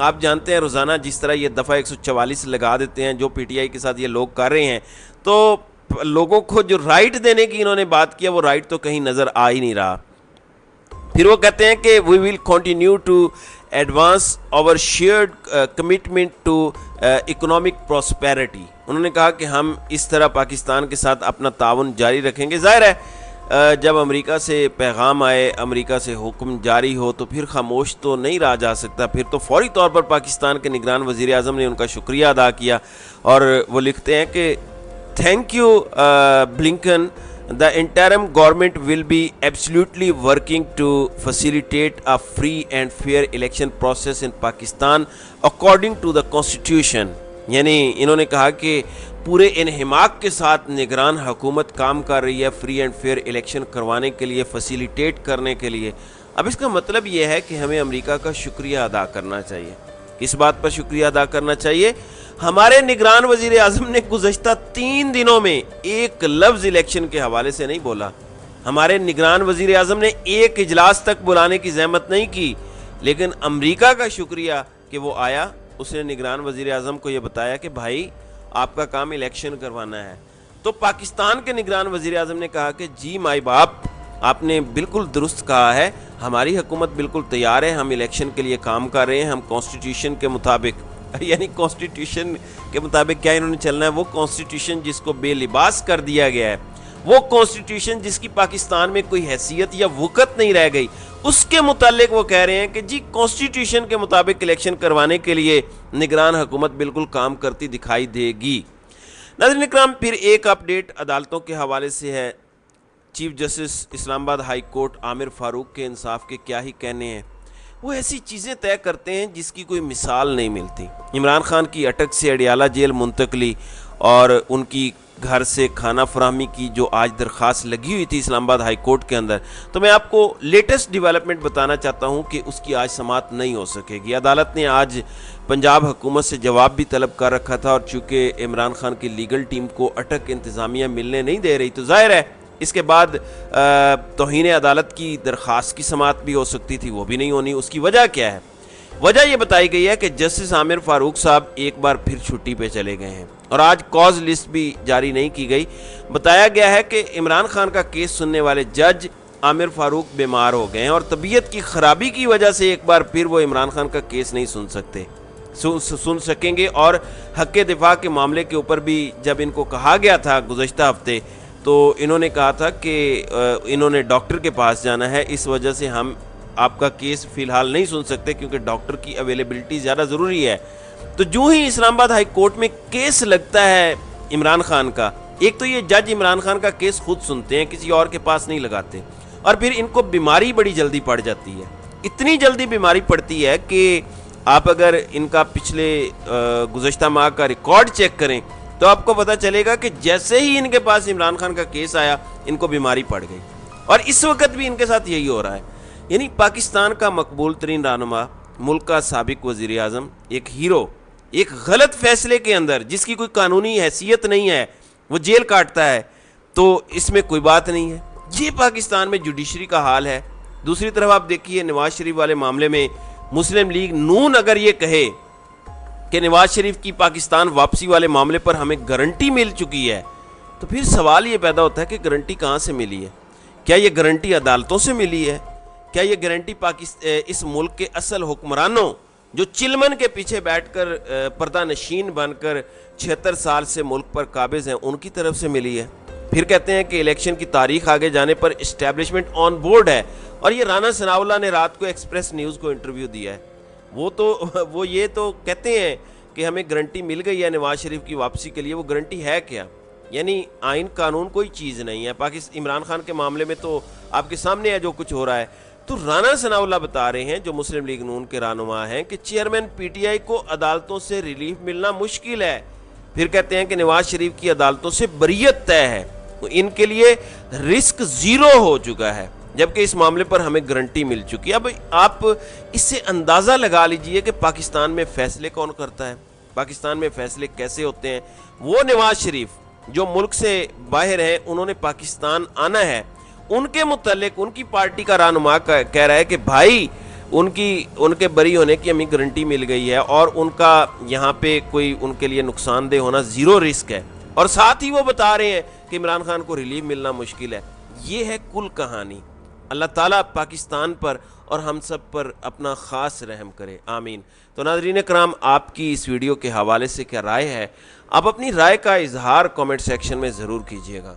آپ جانتے ہیں روزانہ جس طرح یہ دفعہ 144 لگا دیتے ہیں جو پی ٹی آئی کے ساتھ یہ لوگ کر رہے ہیں, تو لوگوں کو جو رائٹ دینے کی انہوں نے بات کیا وہ رائٹ تو کہیں نظر آ ہی نہیں رہا. پھر وہ کہتے ہیں کہ we will continue to advance our shared commitment to economic prosperity. انہوں نے کہا کہ ہم اس طرح پاکستان کے ساتھ اپنا تعاون جاری رکھیں گے. ظاہر ہے جب امریکہ سے پیغام آئے, امریکہ سے حکم جاری ہو تو پھر خاموش تو نہیں رہا جا سکتا. پھر تو فوری طور پر پاکستان کے نگران وزیر اعظم نے ان کا شکریہ ادا کیا اور وہ لکھتے ہیں کہ thank you Blinken, the interim government will be absolutely working to facilitate a free and fair election process in Pakistan according to the constitution. یعنی انہوں نے کہا کہ پورے انہماک کے ساتھ نگران حکومت کام کر رہی ہے فری اینڈ فیئر الیکشن کروانے کے لیے, فیسیلیٹیٹ کرنے کے لیے. اب اس کا مطلب یہ ہے کہ ہمیں امریکہ کا شکریہ ادا کرنا چاہیے. کس بات پر شکریہ ادا کرنا چاہیے؟ ہمارے نگران وزیر اعظم نے گزشتہ 3 دنوں میں ایک لفظ الیکشن کے حوالے سے نہیں بولا. ہمارے نگران وزیر اعظم نے ایک اجلاس تک بلانے کی زحمت نہیں کی. لیکن امریکہ کا شکریہ کہ وہ آیا, اس نے نگران وزیر اعظم کو یہ بتایا کہ بھائی آپ کا کام الیکشن کروانا ہے. تو پاکستان کے نگران وزیر اعظم نے کہا کہ جی مائی باپ, آپ نے بالکل درست کہا ہے, ہماری حکومت بالکل تیار ہے, ہم الیکشن کے لیے کام کر رہے ہیں, ہم کانسٹیٹیوشن کے مطابق, یعنی کانسٹیٹیوشن کے مطابق کیا انہوں نے چلنا ہے, وہ کانسٹیٹیوشن جس کو بے لباس کر دیا گیا ہے, وہ کانسٹیٹیوشن جس کی پاکستان میں کوئی حیثیت یا وقت نہیں رہ گئی, اس کے متعلق وہ کہہ رہے ہیں کہ جی کانسٹیٹیوشن کے مطابق الیکشن کروانے کے لیے نگران حکومت بالکل کام کرتی دکھائی دے گی. ناظرین اکرام, پھر ایک اپڈیٹ عدالتوں کے حوالے سے ہے. چیف جسٹس اسلام آباد ہائی کورٹ عامر فاروق کے انصاف کے کیا ہی کہنے ہیں. وہ ایسی چیزیں طے کرتے ہیں جس کی کوئی مثال نہیں ملتی. عمران خان کی اٹک سے اڈیالہ جیل منتقلی اور ان کی گھر سے کھانا فراہمی کی جو آج درخواست لگی ہوئی تھی اسلام آباد ہائی کورٹ کے اندر, تو میں آپ کو لیٹسٹ ڈیولپمنٹ بتانا چاہتا ہوں کہ اس کی آج سماعت نہیں ہو سکے گی. عدالت نے آج پنجاب حکومت سے جواب بھی طلب کر رکھا تھا, اور چونکہ عمران خان کی لیگل ٹیم کو اٹک انتظامیہ ملنے نہیں دے رہی, تو ظاہر ہے اس کے بعد توہین عدالت کی درخواست کی سماعت بھی ہو سکتی تھی, وہ بھی نہیں ہونی. اس کی وجہ کیا ہے؟ وجہ یہ بتائی گئی ہے کہ جسٹس عامر فاروق صاحب ایک بار پھر چھٹی پہ چلے گئے ہیں, اور آج کاز لسٹ بھی جاری نہیں کی گئی. بتایا گیا ہے کہ عمران خان کا کیس سننے والے جج عامر فاروق بیمار ہو گئے ہیں, اور طبیعت کی خرابی کی وجہ سے ایک بار پھر وہ عمران خان کا کیس نہیں سن سکیں گے. اور حق دفاع کے معاملے کے اوپر بھی جب ان کو کہا گیا تھا گزشتہ ہفتے, تو انہوں نے کہا تھا کہ انہوں نے ڈاکٹر کے پاس جانا ہے, اس وجہ سے ہم آپ کا کیس فی الحال نہیں سن سکتے کیونکہ ڈاکٹر کی اویلیبلٹی زیادہ ضروری ہے. تو جو ہی اسلام آباد ہائی کورٹ میں کیس لگتا ہے عمران خان کا, ایک تو یہ جج عمران خان کا کیس خود سنتے ہیں, کسی اور کے پاس نہیں لگاتے, اور پھر ان کو بیماری بڑی جلدی پڑ جاتی ہے. اتنی جلدی بیماری پڑتی ہے کہ آپ اگر ان کا پچھلے گزشتہ ماہ کا ریکارڈ چیک کریں تو آپ کو پتہ چلے گا کہ جیسے ہی ان کے پاس عمران خان کا کیس آیا ان کو بیماری پڑ گئی, اور اس وقت بھی ان کے ساتھ یہی ہو رہا ہے. یعنی پاکستان کا مقبول ترین رہنما, ملک کا سابق وزیر اعظم, ایک ہیرو, ایک غلط فیصلے کے اندر جس کی کوئی قانونی حیثیت نہیں ہے وہ جیل کاٹتا ہے, تو اس میں کوئی بات نہیں ہے. یہ پاکستان میں جوڈیشری کا حال ہے. دوسری طرف آپ دیکھیے نواز شریف والے معاملے میں مسلم لیگ نون اگر یہ کہے کہ نواز شریف کی پاکستان واپسی والے معاملے پر ہمیں گارنٹی مل چکی ہے, تو پھر سوال یہ پیدا ہوتا ہے کہ گارنٹی کہاں سے ملی ہے؟ کیا یہ گارنٹی عدالتوں سے ملی ہے؟ کیا یہ گارنٹی اس ملک کے اصل حکمرانوں جو چلمن کے پیچھے بیٹھ کر پردہ نشین بن کر 76 سال سے ملک پر قابض ہیں ان کی طرف سے ملی ہے؟ پھر کہتے ہیں کہ الیکشن کی تاریخ آگے جانے پر اسٹیبلشمنٹ آن بورڈ ہے, اور یہ رانا ثناء اللہ نے رات کو ایکسپریس نیوز کو انٹرویو دیا ہے. وہ یہ تو کہتے ہیں کہ ہمیں گارنٹی مل گئی ہے نواز شریف کی واپسی کے لیے. وہ گارنٹی ہے کیا؟ یعنی آئین قانون کوئی چیز نہیں ہے. عمران خان کے معاملے میں تو آپ کے سامنے ہے جو کچھ ہو رہا ہے. تو رانا ثناء اللہ بتا رہے ہیں جو مسلم لیگ نون کے رہنما ہیں کہ چیئرمین پی ٹی آئی کو عدالتوں سے ریلیف ملنا مشکل ہے. پھر کہتے ہیں کہ نواز شریف کی عدالتوں سے بریت طے ہے, ان کے لیے رسک زیرو ہو چکا ہے, جبکہ اس معاملے پر ہمیں گارنٹی مل چکی ہے. اب آپ اس سے اندازہ لگا لیجئے کہ پاکستان میں فیصلے کون کرتا ہے, پاکستان میں فیصلے کیسے ہوتے ہیں. وہ نواز شریف جو ملک سے باہر ہیں, انہوں نے پاکستان آنا ہے, ان کے متعلق ان کی پارٹی کا رہنما کہہ رہا ہے کہ بھائی ان کے بری ہونے کی ہمیں گارنٹی مل گئی ہے اور ان کا یہاں پہ کوئی ان کے لیے نقصان دہ ہونا زیرو رسک ہے، اور ساتھ ہی وہ بتا رہے ہیں کہ عمران خان کو ریلیف ملنا مشکل ہے۔ یہ ہے کل کہانی۔ اللہ تعالیٰ پاکستان پر اور ہم سب پر اپنا خاص رحم کرے، آمین۔ تو ناظرین کرام، آپ کی اس ویڈیو کے حوالے سے کیا رائے ہے؟ آپ اپنی رائے کا اظہار کامنٹ سیکشن میں ضرور کیجیے گا۔